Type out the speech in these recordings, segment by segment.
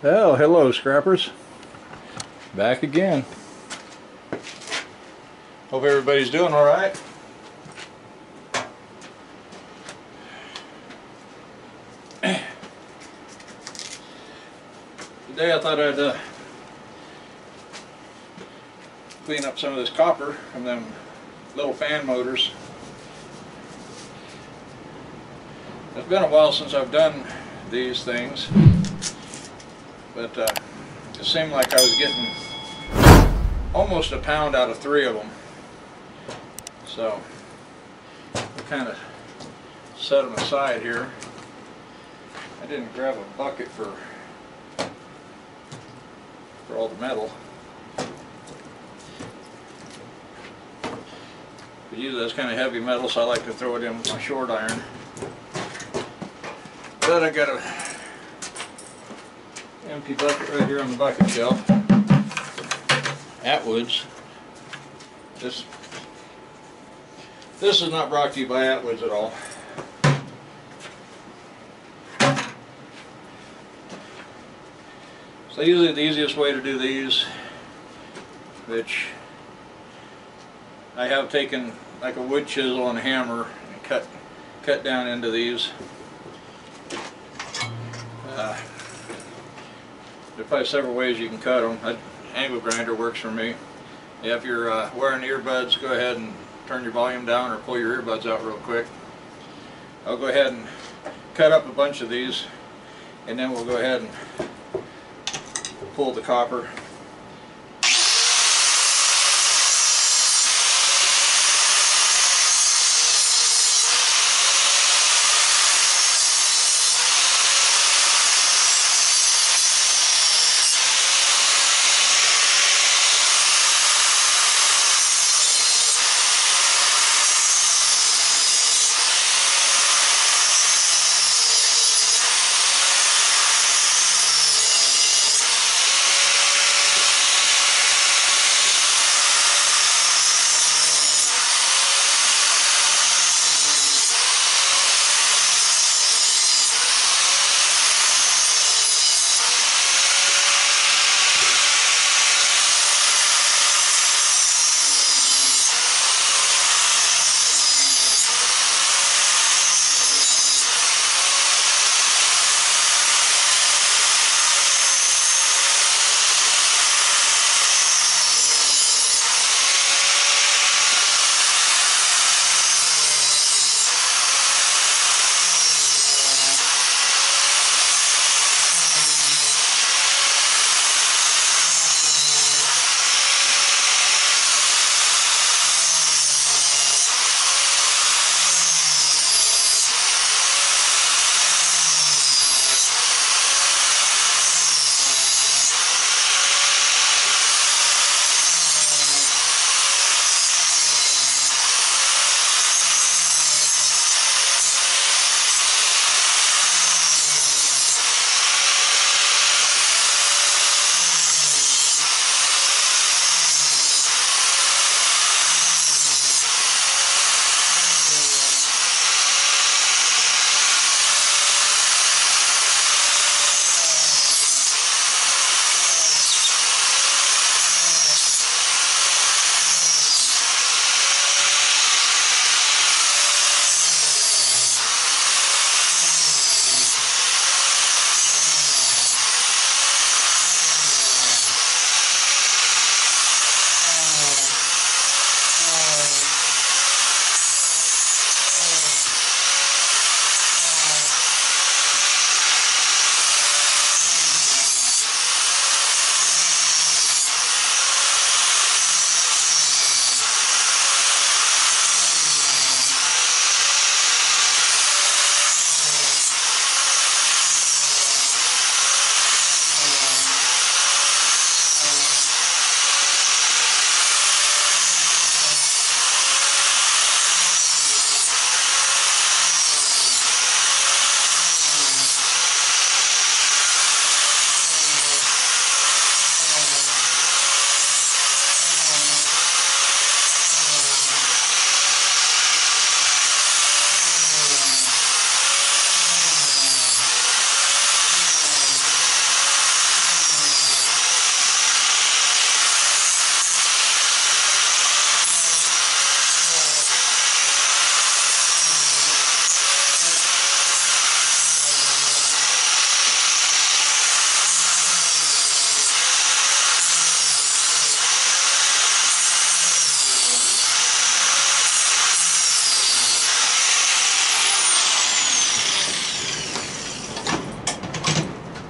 Well, hello scrappers. Back again. Hope everybody's doing alright. Today I thought I'd clean up some of this copper from them little fan motors. It's been a while since I've done these things, but it seemed like I was getting almost a pound out of 3 of them. So I kind of set them aside here. I didn't grab a bucket for all the metal. But usually that's kind of heavy metal, so I like to throw it in with my short iron. But I got a empty bucket right here on the bucket shelf. Atwoods. This is not brought to you by Atwoods at all. So usually the easiest way to do these, which I have taken like a wood chisel and a hammer and cut down into these. There's probably several ways you can cut them. An angle grinder works for me. If you're wearing earbuds, go ahead and turn your volume down or pull your earbuds out real quick. I'll go ahead and cut up a bunch of these, and then we'll go ahead and pull the copper.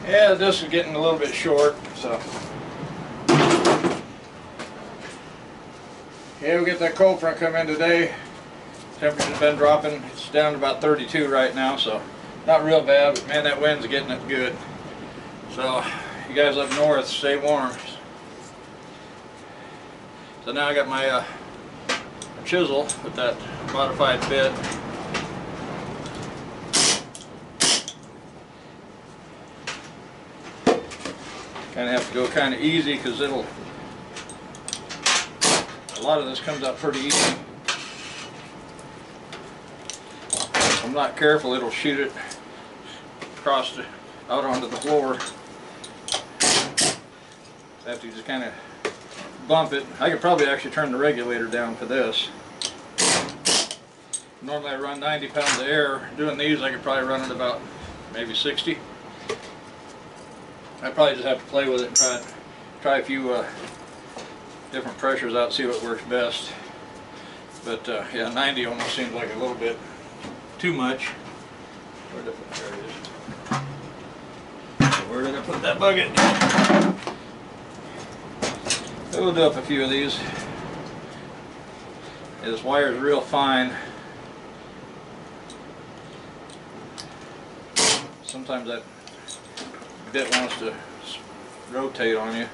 Yeah, this is getting a little bit short, so. Yeah, we get that cold front come in today. Temperature's been dropping. It's down to about 32 right now, so not real bad, but man, that wind's getting it good. So, you guys up north, stay warm. So now I got my chisel with that modified bit. Kind of have to go kind of easy because a lot of this comes out pretty easy. If I'm not careful, it'll shoot it across out onto the floor. I have to just kind of bump it. I could probably actually turn the regulator down for this. Normally I run 90 pounds of air. Doing these I could probably run it about maybe 60. I probably just have to play with it and try a few different pressures out, see what works best. But yeah, 90 almost seems like a little bit too much. Where did I put that bucket? We'll do up a few of these. Yeah, this wire is real fine. Sometimes that bit wants to rotate on you.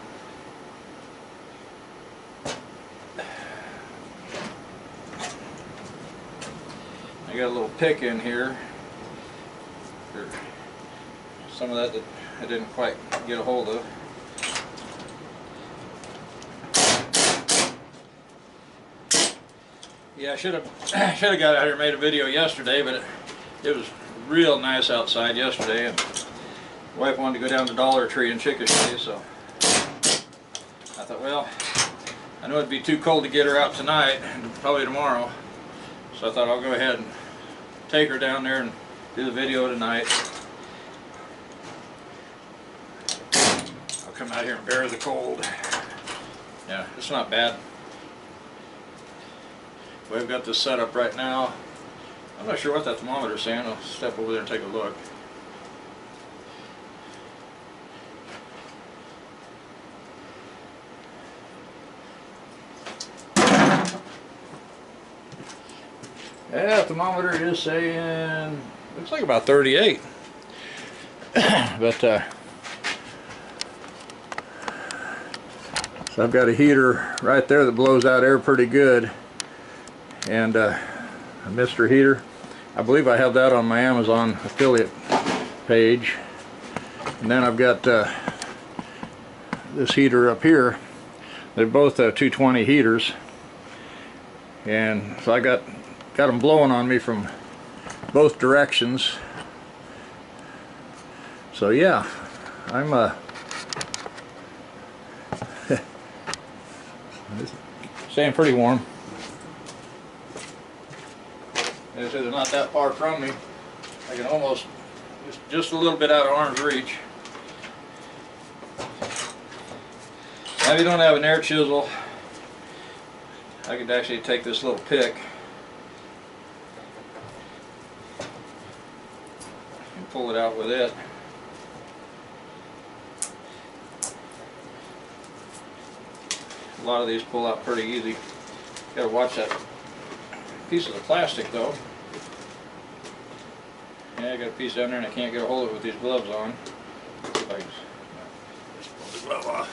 I got a little pick in here. Some of that I didn't quite get a hold of. Yeah, I should have got out here and made a video yesterday, but it was real nice outside yesterday, and my wife wanted to go down to Dollar Tree in Chickasha, so I thought, well, I know it'd be too cold to get her out tonight and probably tomorrow, so I thought I'll go ahead and take her down there and do the video tonight. I'll come out here and bear the cold. Yeah, it's not bad. We've got this set up right now. I'm not sure what that thermometer is saying. I'll step over there and take a look. Yeah, the thermometer is saying, looks like about 38. But so I've got a heater right there that blows out air pretty good, and a Mr. Heater. I believe I have that on my Amazon affiliate page. And then I've got this heater up here. They're both 220 heaters, and so I got them blowing on me from both directions. So yeah, I'm staying pretty warm. As I said, they're not that far from me. I can almost, just a little bit out of arm's reach. Now if you don't have an air chisel, I could actually take this little pick and pull it out with it. A lot of these pull out pretty easy. Gotta watch that piece of the plastic though. Yeah, I got a piece down there and I can't get a hold of it with these gloves on. See if I can just pull the glove off.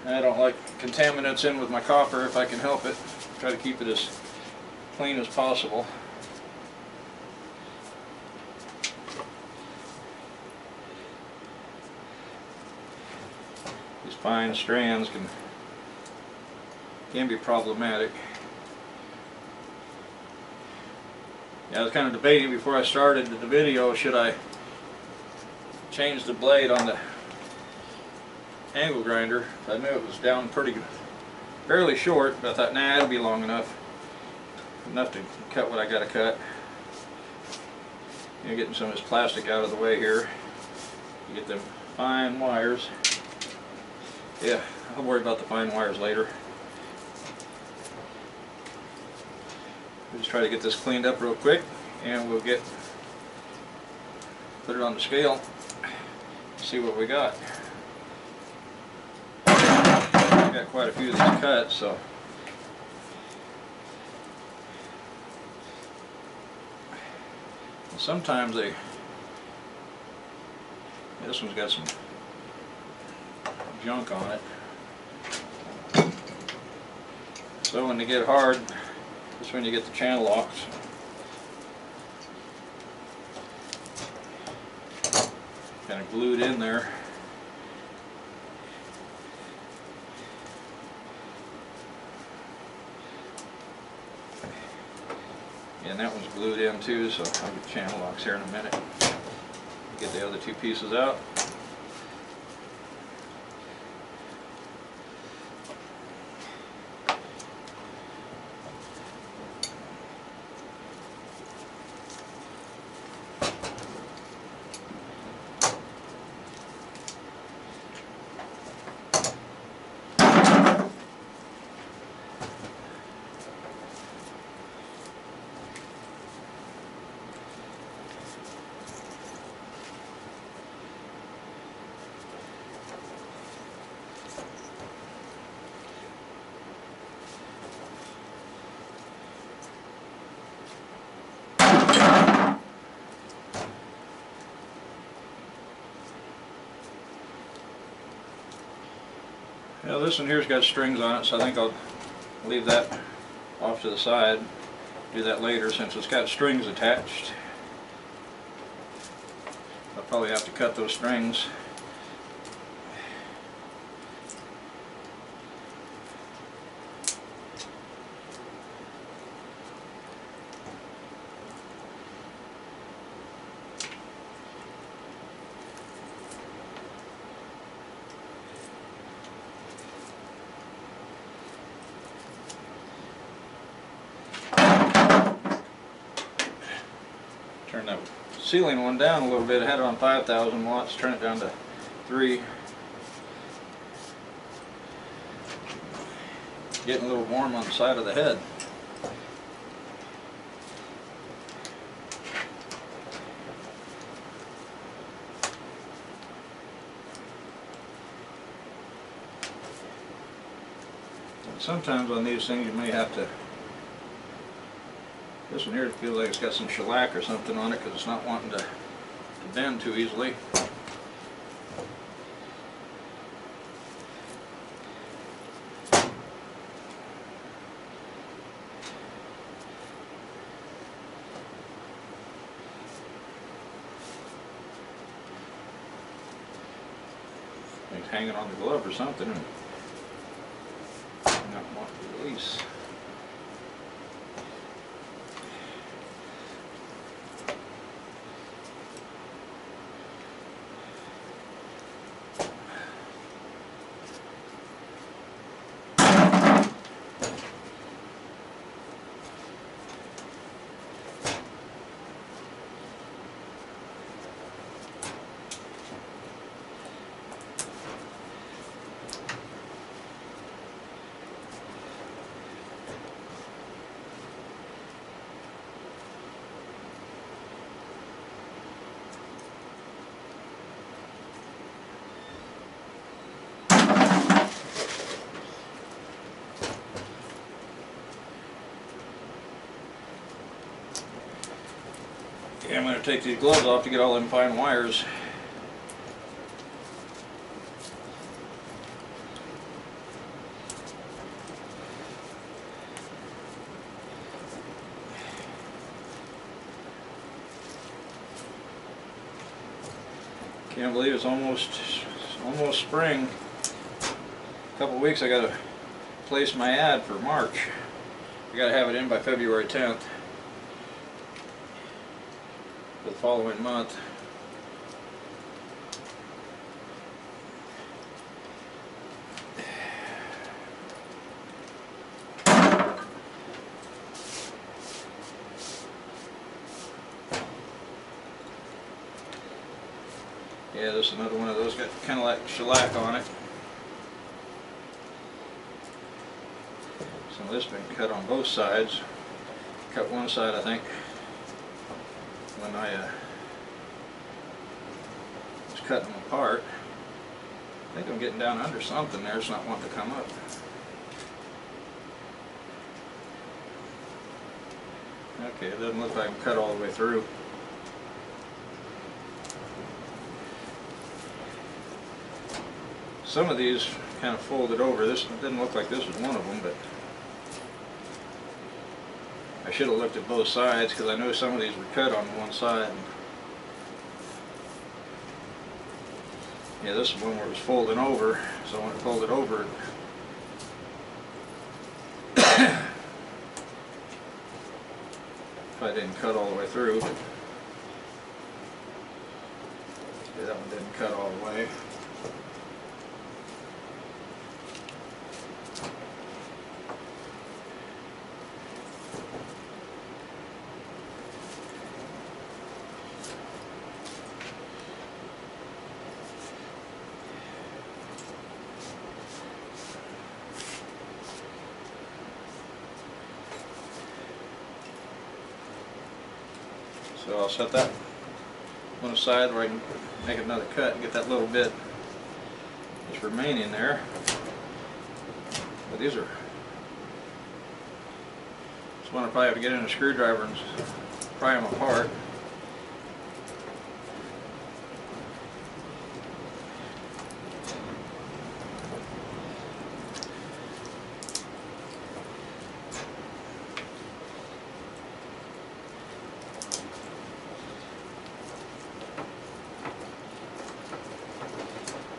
I don't like contaminants in with my copper if I can help it. Try to keep it as clean as possible. These fine strands can be problematic. Yeah, I was kind of debating before I started the video, should I change the blade on the angle grinder. I knew it was down fairly short, but I thought, nah, it'll be long enough to cut what I got to cut. You know, getting some of this plastic out of the way here. You get them fine wires. Yeah, I'll worry about the fine wires later. We'll just try to get this cleaned up real quick, and we'll get put it on the scale, see what we got. I got quite a few of these cut, so sometimes this one's got some junk on it. So when they get hard, that's when you get the channel locks. Kind of glued in there. And that one's glued in too, so I'll get channel locks here in a minute. Get the other two pieces out. Now this one here's got strings on it, so I think I'll leave that off to the side. Do that later since it's got strings attached. I'll probably have to cut those strings. Turn that ceiling one down a little bit. I had it on 5,000 watts. Turn it down to 3. Getting a little warm on the side of the head. And sometimes on these things you may have to. This one here feels like it's got some shellac or something on it because it's not wanting to bend too easily. It's hanging on the glove or something and not wanting to release. Okay, I'm going to take these gloves off to get all them fine wires. Can't believe it's almost spring. A couple of weeks I got to place my ad for March. I got to have it in by February 10th. The following month. Yeah, this is another one of those, got kind of like shellac on it. Some of this been cut on both sides. Cut one side, I think, when I cutting them apart. I think I'm getting down under something there. It's not wanting to come up. Okay, it doesn't look like I'm cut all the way through. Some of these kind of folded over. This didn't look like this was one of them, but I should have looked at both sides because I know some of these were cut on one side. Yeah, this is one where it was folding over, so when it folded over, I didn't cut all the way through. But yeah, that one didn't cut all the way. So I'll set that one aside where I can make another cut and get that little bit that's remaining there. But these are, this one I probably have to get in a screwdriver and pry them apart.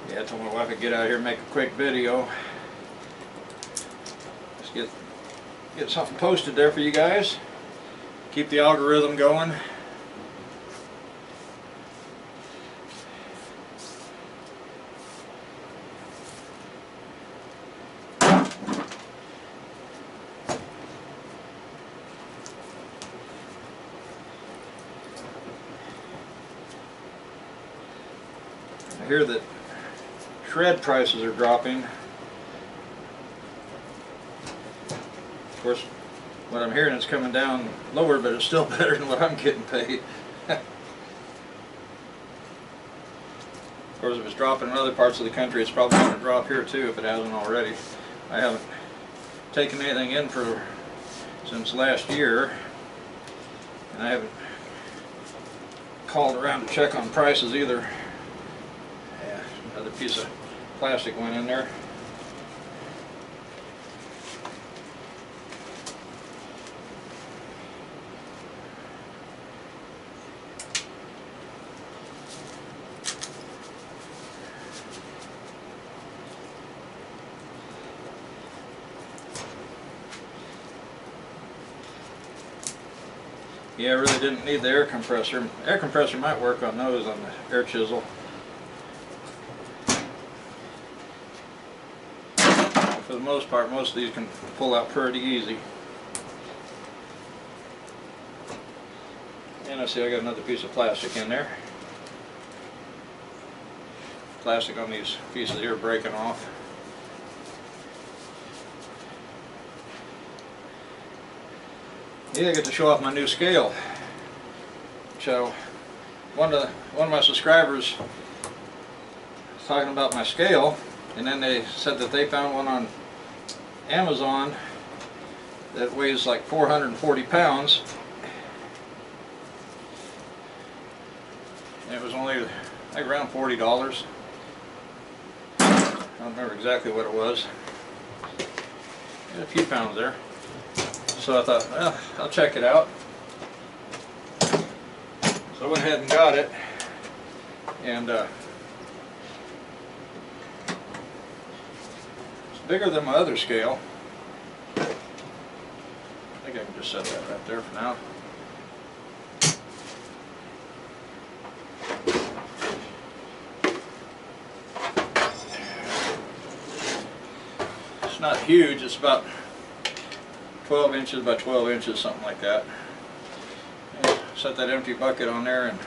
I told my wife I'd get out here and make a quick video. Just get something posted there for you guys. Keep the algorithm going. I hear that shred prices are dropping. Of course, what I'm hearing is coming down lower, but it's still better than what I'm getting paid. Of course, if it's dropping in other parts of the country, it's probably going to drop here too if it hasn't already. I haven't taken anything in since last year, and I haven't called around to check on prices either. Yeah, another piece of plastic went in there. Yeah, I really didn't need the air compressor. Air compressor might work on those on the air chisel. For the most part, most of these can pull out pretty easy. And I see I got another piece of plastic in there. Plastic on these pieces here breaking off. Yeah, I get to show off my new scale. So, one of my subscribers was talking about my scale, and then they said that they found one on Amazon that weighs like 440 pounds. And it was only like around $40. I don't remember exactly what it was. Had a few pounds there. So I thought, well, I'll check it out. So I went ahead and got it. And it's bigger than my other scale. I think I can just set that right there for now. It's not huge, it's about 12 inches by 12 inches, something like that. And set that empty bucket on there and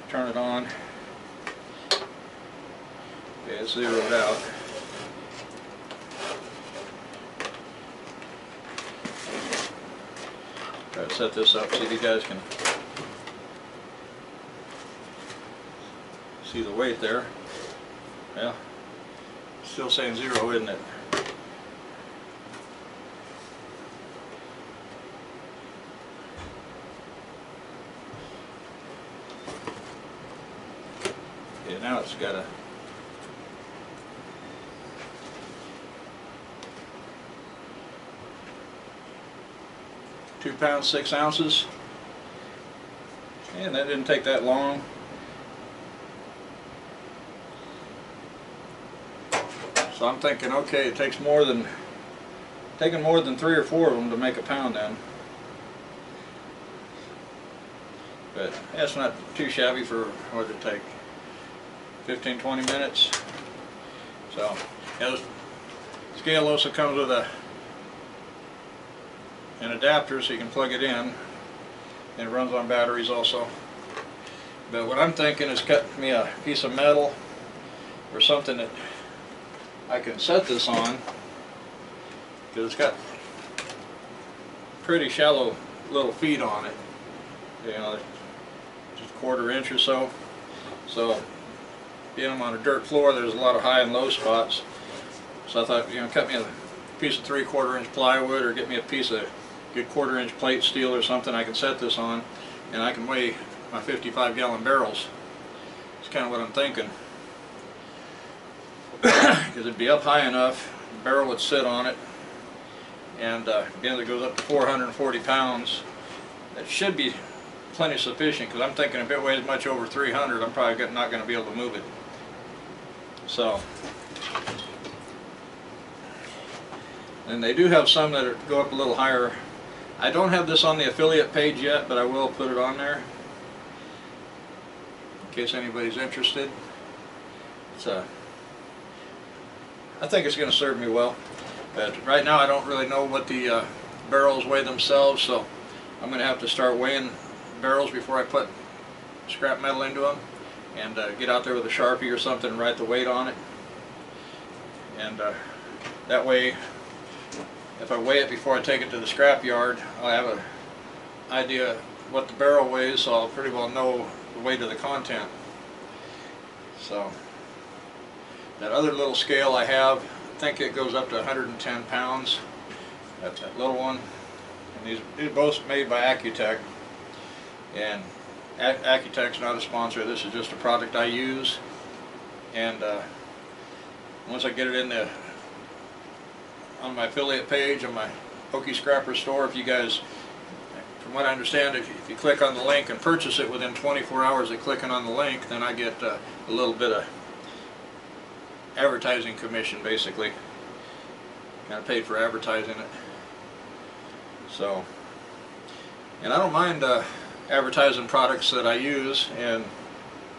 turn it on. Okay, it's zeroed out. Try to set this up so you guys can See the weight there? Yeah. Still saying 0, isn't it? Yeah, now it's got a 2 pounds 6 ounces, and that didn't take that long. So I'm thinking, okay, it takes taking more than 3 or 4 of them to make a pound then. But that's not too shabby for what did it take, 15-20 minutes. So yeah, the scale also comes with an adapter so you can plug it in, and it runs on batteries also. But what I'm thinking is cut me a piece of metal or something that I can set this on, because it's got pretty shallow little feet on it, you know, just a 1/4 inch or so. So being I'm on a dirt floor, there's a lot of high and low spots. So I thought, you know, cut me a piece of 3/4 inch plywood, or get me a piece of good 1/4 inch plate steel or something I can set this on, and I can weigh my 55-gallon barrels. That's kind of what I'm thinking. Because it'd be up high enough, the barrel would sit on it, and again, it goes up to 440 pounds. That should be plenty sufficient, because I'm thinking if it weighs much over 300, I'm probably not going to be able to move it. So, and they do have some that go up a little higher. I don't have this on the affiliate page yet, but I will put it on there in case anybody's interested. It's I think it's going to serve me well. But right now I don't really know what the barrels weigh themselves, so I'm going to have to start weighing barrels before I put scrap metal into them, and get out there with a Sharpie or something and write the weight on it. And that way, if I weigh it before I take it to the scrap yard, I'll have an idea what the barrel weighs, so I'll pretty well know the weight of the content. So that other little scale I have, I think it goes up to 110 pounds. That's that little one. And these are both made by Accutech. And Accutech's not a sponsor. This is just a product I use. And once I get it in on my affiliate page on my Okie Scrapper store, if you guys, from what I understand, if you click on the link and purchase it within 24 hours of clicking on the link, then I get a little bit of advertising commission, basically. Kind of paid for advertising it. So, and I don't mind advertising products that I use and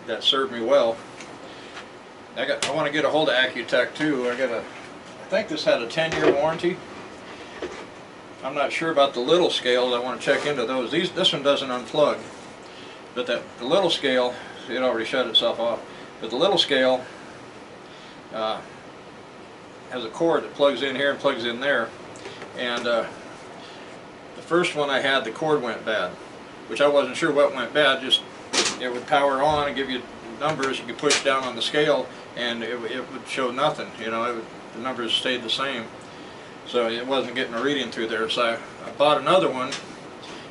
that serve me well. I want to get a hold of Accutech too. I think this had a 10-year warranty. I'm not sure about the little scales. I want to check into those. This one doesn't unplug, but the little scale, it already shut itself off. But the little scale has a cord that plugs in here and plugs in there. And the first one I had, the cord went bad, which I wasn't sure what went bad. Just it would power on and give you numbers. You could push down on the scale, and it would show nothing. You know, the numbers stayed the same. So it wasn't getting a reading through there. So I bought another one,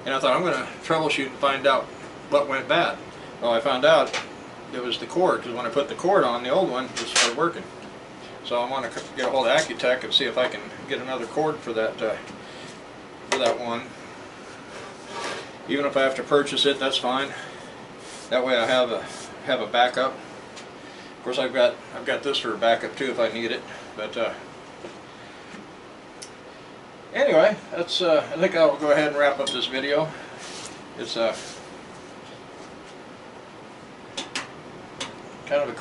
and I thought I'm going to troubleshoot and find out what went bad. Well, I found out it was the cord, because when I put the cord on, the old one, it started working. So I want to get a hold of Accutech and see if I can get another cord for that one. Even if I have to purchase it, that's fine. That way I have a backup. Of course, I've got this for a backup too if I need it. But anyway, that's I think I'll go ahead and wrap up this video. It's kind of a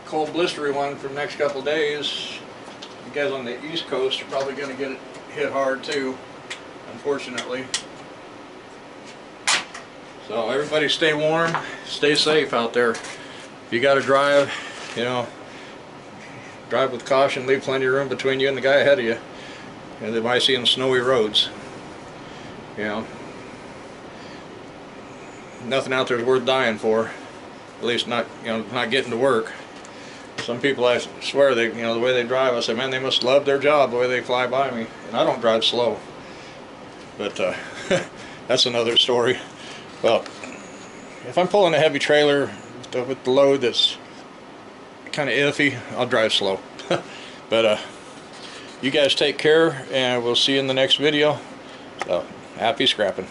cold, blistery one for the next couple of days. You guys on the East Coast are probably going to get it hit hard too, unfortunately. So everybody stay warm, stay safe out there. If you got to drive, you know, drive with caution, leave plenty of room between you and the guy ahead of you. And they might see on snowy roads. You know, nothing out there is worth dying for. at least not, you know, not getting to work. Some people, I swear, they, you know, the way they drive, I say, man, they must love their job the way they fly by me. And I don't drive slow, but that's another story. Well, if I'm pulling a heavy trailer with the load that's kind of iffy, I'll drive slow. But you guys take care, and we'll see you in the next video. So, happy scrapping.